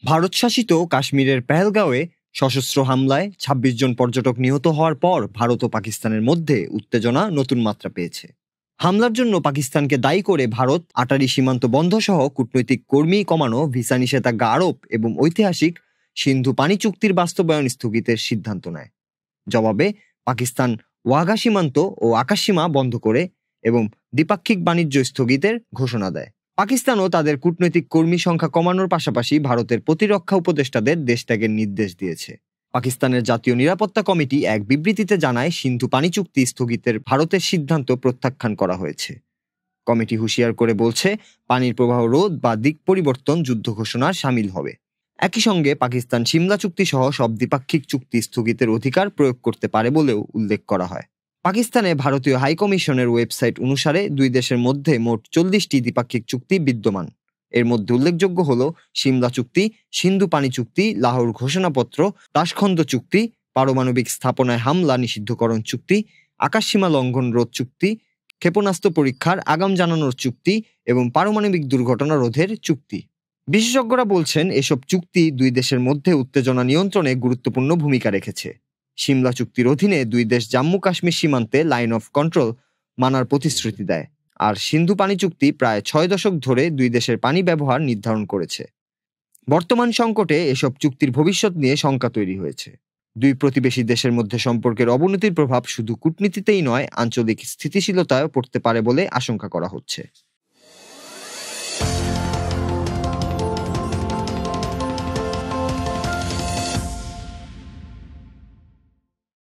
ভারত শাসিত কাশ্মীরের পেহেলগাঁওয়ে সশস্ত্র হামলায় ২৬ জন পর্যটক নিহত হওয়ার পর ভারত ও পাকিস্তানের মধ্যে উত্তেজনা নতুন মাত্রা পেয়েছে। হামলার জন্য পাকিস্তানকে দায়ী করে ভারত আটারি সীমান্ত বন্ধ সহ কূটনৈতিক কর্মী কমানো, ভিসা নিষেধাজ্ঞা আরোপ এবং ঐতিহাসিক সিন্ধু পানি চুক্তির বাস্তবায়ন স্থগিতের সিদ্ধান্ত নেয়। জবাবে পাকিস্তান ওয়াঘা সীমান্ত ও আকাশসীমা বন্ধ করে এবং দ্বিপাক্ষিক বাণিজ্য স্থগিতের ঘোষণা দেয়। পাকিস্তানও তাদের কূটনৈতিক কর্মী সংখ্যা কমানোর পাশাপাশি ভারতের প্রতিরক্ষা উপদেষ্টাদের দেশ ত্যাগের নির্দেশ দিয়েছে। পাকিস্তানের জাতীয় নিরাপত্তা কমিটি এক বিবৃতিতে জানায়, সিন্ধু পানি চুক্তি স্থগিতের ভারতের সিদ্ধান্ত প্রত্যাখ্যান করা হয়েছে। কমিটি হুঁশিয়ার করে বলছে, পানির প্রবাহ রোধ বা দিক পরিবর্তন যুদ্ধ ঘোষণার শামিল হবে। একই সঙ্গে পাকিস্তান সিমলা চুক্তি সহ সব দ্বিপাক্ষিক চুক্তি স্থগিতের অধিকার প্রয়োগ করতে পারে বলেও উল্লেখ করা হয়। পাকিস্তানে ভারতীয় হাইকমিশনের ওয়েবসাইট অনুসারে দুই দেশের মধ্যে মোট 40টি দ্বিপাক্ষিক চুক্তি বিদ্যমান। এর মধ্যে উল্লেখযোগ্য হল সিমলা চুক্তি, সিন্ধু পানি চুক্তি, লাহোর ঘোষণাপত্র, তাশখন্দ চুক্তি, পারমাণবিক স্থাপনায় হামলা নিষিদ্ধকরণ চুক্তি, আকাশসীমা লঙ্ঘন রোধ চুক্তি, ক্ষেপণাস্ত্র পরীক্ষার আগাম জানানোর চুক্তি এবং পারমাণবিক দুর্ঘটনা রোধের চুক্তি। বিশেষজ্ঞরা বলছেন, এসব চুক্তি দুই দেশের মধ্যে উত্তেজনা নিয়ন্ত্রণে গুরুত্বপূর্ণ ভূমিকা রেখেছে। সিমলা চুক্তির অধীনে দুই দেশ জম্মু কাশ্মীর সীমান্তে লাইন অফ কন্ট্রোল মানার প্রতিশ্রুতি দেয়, আর সিন্ধু পানি চুক্তি প্রায় 6 দশক ধরে দুই দেশের পানি ব্যবহার নির্ধারণ করেছে। বর্তমান সংকটে এসব চুক্তির ভবিষ্যৎ নিয়ে শঙ্কা তৈরি হয়েছে। দুই প্রতিবেশী দেশের মধ্যে সম্পর্কের অবনতির প্রভাব শুধু কূটনীতিতেই নয়, আঞ্চলিক স্থিতিশীলতায়ও পড়তে পারে বলে আশঙ্কা করা হচ্ছে।